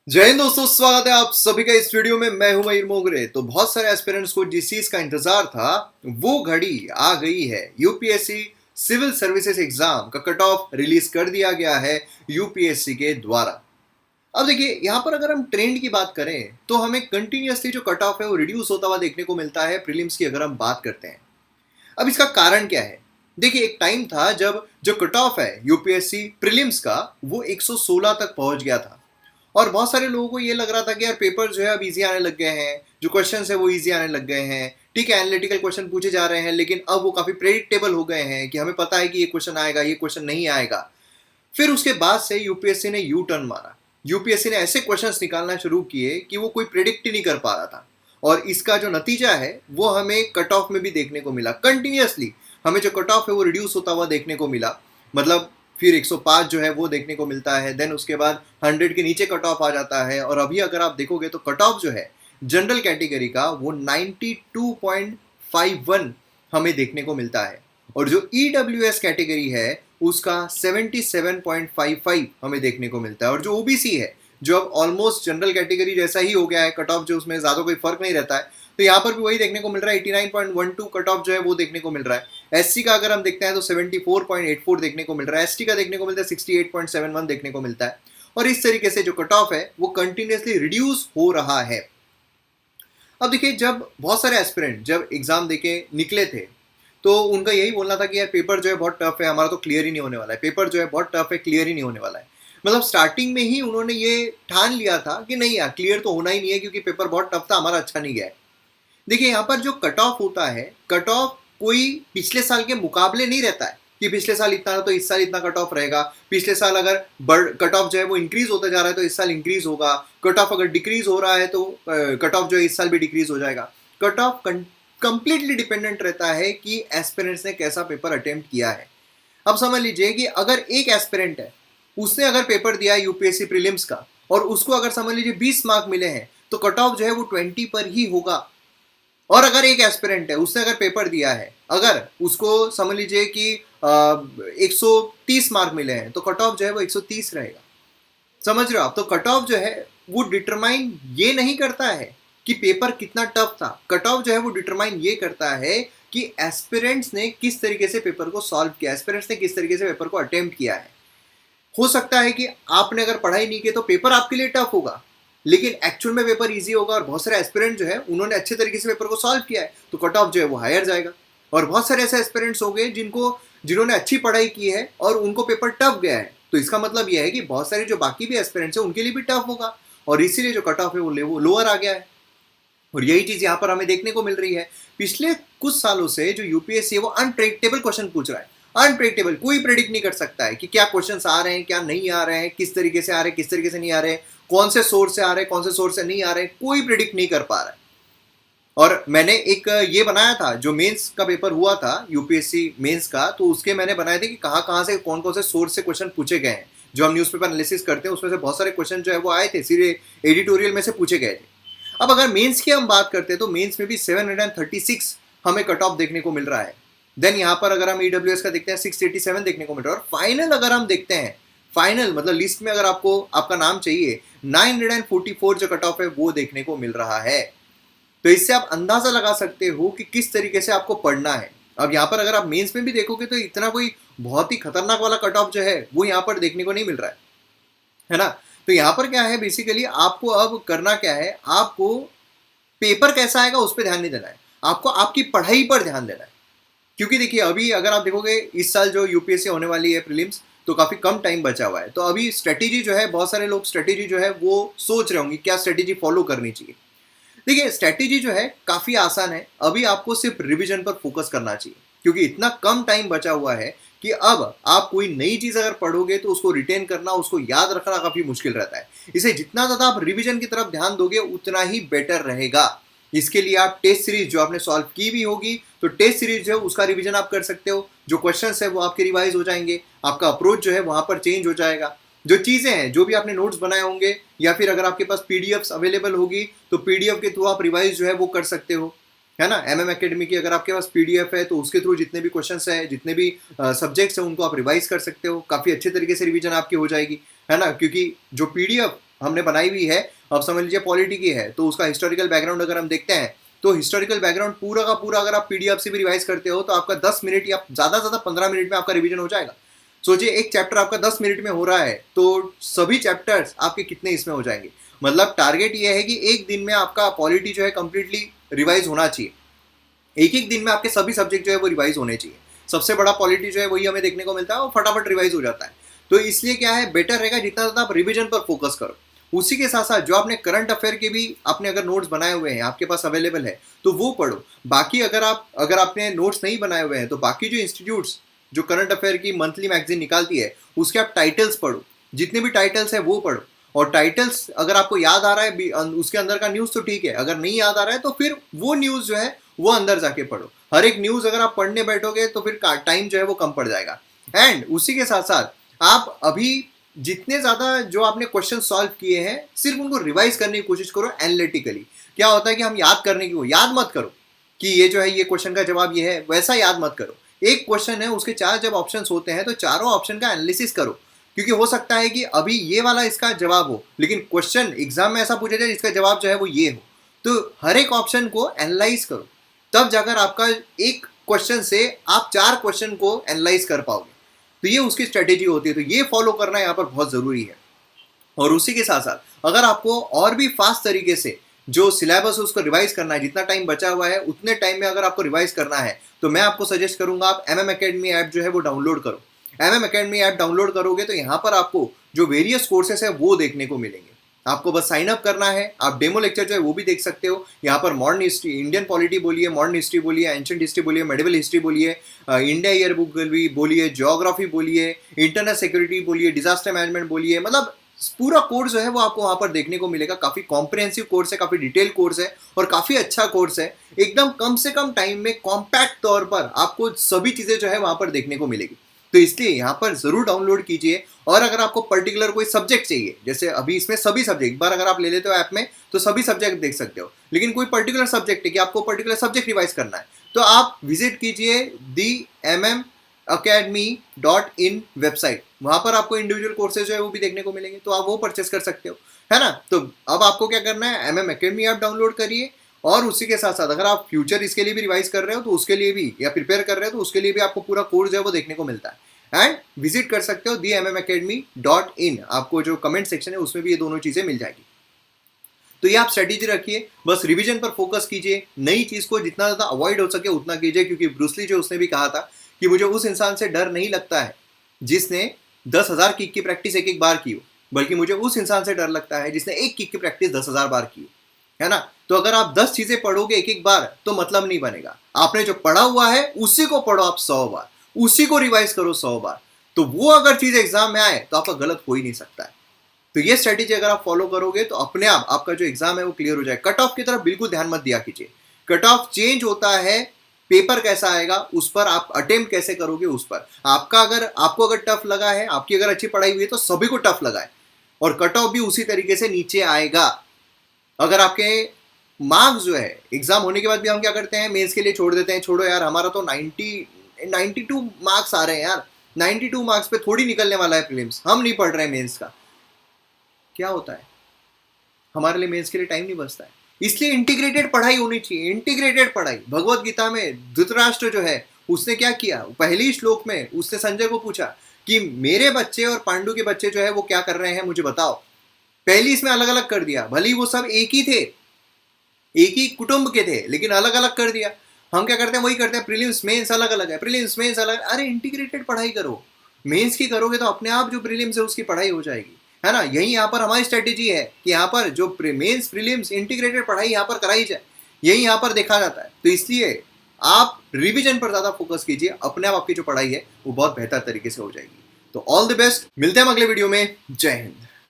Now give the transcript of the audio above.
जय हिंद दोस्तों, स्वागत है आप सभी का इस वीडियो में। मैं हूं मयूर मोगरे। तो बहुत सारे एस्पिरेंट्स को जिस चीज का इंतजार था वो घड़ी आ गई है। यूपीएससी सिविल सर्विसेज एग्जाम का कट ऑफ रिलीज कर दिया गया है यूपीएससी के द्वारा। अब देखिए, यहां पर अगर हम ट्रेंड की बात करें तो हमें कंटिन्यूअसली जो कट ऑफ है वो रिड्यूस होता हुआ देखने को मिलता है प्रीलिम्स की अगर हम बात करते हैं। अब इसका कारण क्या है? देखिए, एक टाइम था जब जो कट ऑफ है यूपीएससी प्रीलिम्स का वो 116 तक पहुंच गया था और बहुत सारे लोगों को ये लग रहा था कि यार पेपर जो है अब इजी आने लग गए हैं, जो क्वेश्चन है वो इजी आने लग गए हैं। ठीक है, एनालिटिकल क्वेश्चन पूछे जा रहे हैं लेकिन अब वो काफी प्रेडिक्टेबल हो गए हैं कि हमें पता है कि ये क्वेश्चन आएगा, ये क्वेश्चन नहीं आएगा। फिर उसके बाद से यूपीएससी ने यू टर्न मारा। यूपीएससी ने ऐसे क्वेश्चंस निकालना शुरू किए कि वो कोई प्रिडिक्ट ही नहीं कर पा रहा था। और इसका जो नतीजा है वो हमें कट ऑफ में भी देखने को मिला। कंटिन्यूअसली हमें जो कट ऑफ है वो रिड्यूस होता हुआ देखने को मिला। मतलब फिर 105 जो है वो देखने को मिलता है, देन उसके बाद 100 के नीचे कट ऑफ आ जाता है। और अभी अगर आप देखोगे तो कट ऑफ जो है जनरल कैटेगरी का वो 92.51 हमें देखने को मिलता है और जो ईडब्ल्यूएस कैटेगरी है उसका 77.55 हमें देखने को मिलता है। और जो ओबीसी है जो अब ऑलमोस्ट जनरल कैटेगरी जैसा ही हो गया है, कट ऑफ जो उसमें ज्यादा कोई फर्क नहीं रहता है, तो यहाँ पर भी वही देखने को मिल रहा है। 89.12 कट ऑफ जो है वो देखने को मिल रहा है। एससी का अगर हम देखते हैं तो 74.84 देखने को मिल रहा है। एसटी का देखने को मिलता है 68.71 देखने को मिलता है। और इस तरीके से जो कट ऑफ है वो कंटिन्यूसली रिड्यूस हो रहा है। अब देखिए, जब बहुत सारे एस्पिरेंट जब एग्जाम देके निकले थे तो उनका यही बोलना था कि यार पेपर जो है बहुत टफ है, हमारा तो क्लियर ही नहीं होने वाला है, पेपर जो है बहुत टफ है, क्लियर ही नहीं होने वाला है। मतलब स्टार्टिंग में ही उन्होंने ये ठान लिया था कि नहीं यार, क्लियर तो होना ही नहीं है क्योंकि पेपर बहुत टफ था, हमारा अच्छा नहीं गया है। देखिए, यहाँ पर जो कट ऑफ होता है, कट ऑफ कोई पिछले साल के मुकाबले नहीं रहता है कि पिछले साल इतना तो इस साल इतना कट ऑफ रहेगा। पिछले साल अगर कट ऑफ जो है वो इंक्रीज होता जा रहा है तो इस साल इंक्रीज होगा। कट ऑफ अगर डिक्रीज हो रहा है तो कट ऑफ जो है इस साल भी डिक्रीज हो जाएगा। कट ऑफ कंप्लीटली डिपेंडेंट रहता है कि एस्पिरेंट्स ने कैसा पेपर अटेम्प्ट किया है। अब समझ लीजिए कि अगर एक एस्पिरेंट है, उसने अगर पेपर दिया है यूपीएससी प्रीलिम्स का और उसको अगर समझ लीजिए 20 मार्क मिले हैं तो कट ऑफ जो है वो 20 पर ही होगा। और अगर एक एस्पिरेंट है, उसने अगर पेपर दिया है, अगर उसको समझ लीजिए कि 130 मार्क मिले हैं तो कट ऑफ जो है वो 130 रहेगा। समझ रहे हो आप? तो कट ऑफ जो है वो डिटरमाइन ये नहीं करता है कि पेपर कितना टफ था। कट ऑफ जो है वो डिटरमाइन ये करता है कि एस्पिरेंट्स ने किस तरीके से पेपर को सॉल्व किया, एस्पिरेंट्स ने किस तरीके से पेपर को अटेम्प्ट किया है। हो सकता है कि आपने अगर पढ़ाई नहीं की तो पेपर आपके लिए टफ होगा लेकिन एक्चुअल में पेपर इजी होगा और बहुत सारे एस्पिरेंट जो है उन्होंने अच्छे तरीके से पेपर को सॉल्व किया है तो कट ऑफ जो है वो हायर जाएगा। और बहुत सारे ऐसे एस्पिरेंट्स हो गए जिन्होंने अच्छी पढ़ाई की है और उनको पेपर टफ गया है, तो इसका मतलब यह है कि बहुत सारे जो बाकी भी एस्पिरेंट्स हैं उनके लिए भी टफ होगा और इसीलिए जो कट ऑफ है वो लोअर आ गया है। और यही चीज यहाँ पर हमें देखने को मिल रही है। पिछले कुछ सालों से जो यूपीएससी है वो अनप्रेडिक्टेबल क्वेश्चन पूछ रहा है। अनप्रेडिक्टेबल, कोई प्रेडिक्ट नहीं कर सकता है कि क्या क्वेश्चंस आ रहे हैं, क्या नहीं आ रहे हैं, किस तरीके से आ रहे हैं, किस तरीके से नहीं आ रहे हैं, कौन से सोर्स से आ रहे हैं, कौन से सोर्स से नहीं आ रहे हैं, कोई प्रेडिक्ट नहीं कर पा रहा है। और मैंने एक ये बनाया था, जो मेंस का पेपर हुआ था यूपीएससी मेंस का, तो उसके मैंने बनाए थे कि कहाँ कहाँ से कौन कौन से सोर्स से क्वेश्चन पूछे गए हैं। जो हम न्यूज़पेपर एनालिसिस करते हैं उसमें से बहुत सारे क्वेश्चन जो है वो आए थे, सीधे एडिटोरियल में से पूछे गए थे। अब अगर मेंस की हम बात करते हैं तो मेंस में भी 736 हमें कट ऑफ देखने को मिल रहा है। देन यहाँ पर अगर हम ईडब्ल्यूएस का देखते हैं 687 देखने को मिल रहा है। और फाइनल अगर हम देखते हैं, फाइनल मतलब लिस्ट में अगर आपको आपका नाम चाहिए, 944 जो कट ऑफ है वो देखने को मिल रहा है। तो इससे आप अंदाजा लगा सकते हो कि किस तरीके से आपको पढ़ना है। अब यहाँ पर अगर आप मेंस में भी देखोगे तो इतना कोई बहुत ही खतरनाक वाला कट ऑफ जो है वो यहाँ पर देखने को नहीं मिल रहा है ना। तो यहाँ पर क्या है, बेसिकली आपको अब करना क्या है, आपको पेपर कैसा आएगा उस पर ध्यान नहीं देना है, आपको आपकी पढ़ाई पर ध्यान देना है। क्योंकि देखिए, अभी अगर आप देखोगे इस साल जो यूपीएससी होने वाली है प्रीलिम्स, तो काफ़ी कम टाइम बचा हुआ है। तो अभी स्ट्रेटेजी जो है, बहुत सारे लोग स्ट्रेटेजी जो है वो सोच रहे होंगे क्या स्ट्रेटेजी फॉलो करनी चाहिए। देखिए, स्ट्रेटेजी जो है काफ़ी आसान है। अभी आपको सिर्फ रिवीजन पर फोकस करना चाहिए क्योंकि इतना कम टाइम बचा हुआ है कि अब आप कोई नई चीज़ अगर पढ़ोगे तो उसको रिटेन करना, उसको याद रखना काफ़ी मुश्किल रहता है। इसे जितना ज़्यादा आप रिवीजन की तरफ ध्यान दोगे उतना ही बेटर रहेगा। इसके लिए आप टेस्ट सीरीज जो आपने सॉल्व की भी होगी तो टेस्ट सीरीज जो है उसका रिवीजन आप कर सकते हो। जो क्वेश्चंस है वो आपके रिवाइज हो जाएंगे, आपका अप्रोच जो है वहां पर चेंज हो जाएगा। जो चीज़ें हैं, जो भी आपने नोट्स बनाए होंगे या फिर अगर आपके पास पीडीएफ्स अवेलेबल होगी तो पीडीएफ के थ्रू आप रिवाइज जो है वो कर सकते हो, है ना। एमएम एकेडमी की अगर आपके पास पीडीएफ है तो उसके थ्रू जितने भी क्वेश्चंस है, जितने भी सब्जेक्ट्स हैं उनको आप रिवाइज कर सकते हो। काफ़ी अच्छे तरीके से रिवीजन आपकी हो जाएगी, है ना। क्योंकि जो पीडीएफ हमने बनाई हुई है, अब समझ लीजिए पॉलिटी की है, तो उसका हिस्टोरिकल बैकग्राउंड अगर हम देखते हैं तो हिस्टोरिकल बैकग्राउंड पूरा का पूरा अगर आप पीडीएफ से भी रिवाइज करते हो तो आपका 10 मिनट या ज़्यादा से ज़्यादा 15 मिनट में आपका रिवीजन हो जाएगा। सोचिए एक चैप्टर आपका 10 मिनट में हो रहा है तो सभी चैप्टर्स आपके कितने इसमें हो जाएंगे। मतलब टारगेट ये है कि एक दिन में आपका पॉलिटी जो है कंप्लीटली रिवाइज होना चाहिए, एक एक दिन में आपके सभी सब्जेक्ट जो है वो रिवाइज होने चाहिए। सबसे बड़ा पॉलिटी जो है वही हमें देखने को मिलता है और फटाफट रिवाइज हो जाता है। तो इसलिए क्या है, बेटर रहेगा जितना ज़्यादा आप रिवीजन पर फोकस करो। उसी के साथ साथ जो आपने करंट अफेयर के भी आपने अगर नोट्स बनाए हुए हैं आपके पास अवेलेबल है तो वो पढ़ो। बाकी अगर आपने नोट्स नहीं बनाए हुए हैं तो बाकी जो इंस्टीट्यूट्स जो करंट अफेयर की मंथली मैगजीन निकालती है उसके आप टाइटल्स पढ़ो, जितने भी टाइटल्स है वो पढ़ो। और टाइटल्स अगर आपको याद आ रहा है उसके अंदर का न्यूज़ तो ठीक है, अगर नहीं याद आ रहा है तो फिर वो न्यूज़ जो है वो अंदर जाके पढ़ो। हर एक न्यूज़ अगर आप पढ़ने बैठोगे तो फिर टाइम जो है वो कम पड़ जाएगा। एंड उसी के साथ साथ आप अभी जितने ज़्यादा जो आपने क्वेश्चन सॉल्व किए हैं सिर्फ उनको रिवाइज करने की कोशिश करो एनालिटिकली। क्या होता है कि हम याद करने की याद मत करो कि ये जो है ये क्वेश्चन का जवाब ये है, वैसा याद मत करो। एक क्वेश्चन है उसके 4 जब ऑप्शन होते हैं तो चारों ऑप्शन का एनालिसिस करो, क्योंकि हो सकता है कि अभी ये वाला इसका जवाब हो लेकिन क्वेश्चन एग्जाम में ऐसा पूछा जाए इसका जवाब जो है वो ये हो। तो हर एक ऑप्शन को एनालाइज करो, तब जाकर आपका एक क्वेश्चन से आप 4 क्वेश्चन को एनालाइज कर पाओगे। तो ये उसकी स्ट्रेटेजी होती है, तो ये फॉलो करना यहाँ पर बहुत ज़रूरी है। और उसी के साथ साथ अगर आपको और भी फास्ट तरीके से जो सिलेबस है उसको रिवाइज करना है, जितना टाइम बचा हुआ है उतने टाइम में अगर आपको रिवाइज करना है तो मैं आपको सजेस्ट करूंगा आप MM Academy ऐप जो है वो डाउनलोड करो। MM Academy ऐप डाउनलोड करोगे तो यहाँ पर आपको जो वेरियस कोर्सेस है वो देखने को मिलेंगे। आपको बस साइन अप करना है, आप डेमो लेक्चर जो है वो भी देख सकते हो। यहाँ पर मॉडर्न हिस्ट्री, इंडियन पॉलिटी बोलिए, मॉडर्न हिस्ट्री बोलिए, एंशिएंट हिस्ट्री बोलिए, मेडिवल हिस्ट्री बोलिए, इंडिया ईयर बुक बोलिए, ज्योग्राफी बोलिए, इंटरनल सिक्योरिटी बोलिए, डिजास्टर मैनेजमेंट बोलिए, मतलब पूरा कोर्स जो है वो आपको वहाँ पर देखने को मिलेगा। काफ़ी कॉम्प्रिहेंसिव कोर्स है, काफ़ी डिटेल कोर्स है और काफ़ी अच्छा कोर्स है। एकदम कम से कम टाइम में कॉम्पैक्ट तौर पर आपको सभी चीज़ें जो है वहाँ पर देखने को मिलेगी। तो इसलिए यहाँ पर ज़रूर डाउनलोड कीजिए। और अगर आपको पर्टिकुलर कोई सब्जेक्ट चाहिए, जैसे अभी इसमें सभी सब्जेक्ट एक बार अगर आप ले लेते हो ऐप में तो सभी सब्जेक्ट देख सकते हो, लेकिन कोई पर्टिकुलर सब्जेक्ट है कि आपको पर्टिकुलर सब्जेक्ट रिवाइज करना है तो आप विजिट कीजिए theMMAcademy.in वेबसाइट। वहाँ पर आपको इंडिविजुअल कोर्सेज जो है वो भी देखने को मिलेंगे, तो आप वो परचेस कर सकते हो, है ना। तो अब आपको क्या करना है, MM Academy ऐप डाउनलोड करिए। और उसी के साथ साथ अगर आप फ्यूचर इसके लिए भी रिवाइज कर रहे हो तो उसके लिए भी, या प्रिपेयर कर रहे हो तो उसके लिए भी आपको पूरा कोर्स जो है वो देखने को मिलता है। एंड विजिट कर सकते हो theMMAcademy.in, आपको जो कमेंट सेक्शन है उसमें भी ये दोनों चीज़ें मिल जाएगी। तो ये आप स्ट्रेटेजी रखिए, बस रिवीजन पर फोकस कीजिए, नई चीज़ को जितना ज़्यादा अवॉइड हो सके उतना कीजिए। क्योंकि ब्रूस ली जो उसने भी कहा था कि मुझे उस इंसान से डर नहीं लगता है जिसने 10,000 किक की प्रैक्टिस एक एक बार की हो, बल्कि मुझे उस इंसान से डर लगता है जिसने एक किक की प्रैक्टिस 10,000 बार की हो, है ना। तो अगर आप 10 चीज़ें पढ़ोगे एक एक बार तो मतलब नहीं बनेगा। आपने जो पढ़ा हुआ है उसी को पढ़ो आप 100 बार, उसी को रिवाइज करो 100 बार, तो वो अगर चीज़ एग्जाम में आए तो आपका गलत हो ही नहीं सकता है। तो ये स्ट्रेटेजी अगर आप फॉलो करोगे तो अपने आप आपका जो एग्जाम है वो क्लियर हो जाए। कट ऑफ की तरफ बिल्कुल ध्यान मत दिया कीजिए, कट ऑफ चेंज होता है, पेपर कैसा आएगा उस पर, आप अटेम्प्ट कैसे करोगे उस पर। आपको अगर टफ लगा है, आपकी अगर अच्छी पढ़ाई हुई है तो सभी को टफ लगा है और कट ऑफ भी उसी तरीके से नीचे आएगा। अगर आपके मार्क्स जो है एग्जाम होने के बाद भी हम क्या करते हैं, मेंस के लिए छोड़ देते हैं, छोड़ो यार हमारा तो 92 मार्क्स आ रहे हैं यार, 92 मार्क्स पे थोड़ी निकलने वाला है प्रीलिम्स, हम नहीं पढ़ रहे हैं मेंस का। क्या होता है, हमारे लिए मेंस के लिए टाइम नहीं बचता है। इसलिए इंटीग्रेटेड पढ़ाई होनी चाहिए, इंटीग्रेटेड पढ़ाई। भगवत गीता में धृतराष्ट्र जो है उसने क्या किया, पहली श्लोक में उसने संजय को पूछा कि मेरे बच्चे और पांडु के बच्चे जो है वो क्या कर रहे हैं मुझे बताओ। पहली इसमें अलग अलग कर दिया, भले वो सब एक ही थे, एक ही कुटुंब के थे, लेकिन अलग अलग कर दिया। हम क्या करते हैं, वही करते हैं, प्रीलिम्स मेंस अलग अलग है, प्रीलिम्स मेंस अलग। अरे इंटीग्रेटेड पढ़ाई करो, मेंस की करोगे तो अपने आप जो प्रीलिम्स है उसकी पढ़ाई हो जाएगी, है ना। यही यहाँ पर हमारी स्ट्रेटेजी है कि यहाँ पर जो मेंस प्रीलिम्स इंटीग्रेटेड पढ़ाई यहाँ पर कराई जाए, यही यहाँ पर देखा जाता है। तो इसलिए आप रिवीजन पर ज़्यादा फोकस कीजिए, अपने आप आपकी जो पढ़ाई है वो बहुत बेहतर तरीके से हो जाएगी। तो ऑल द बेस्ट, मिलते हैं हम अगले वीडियो में। जय हिंद।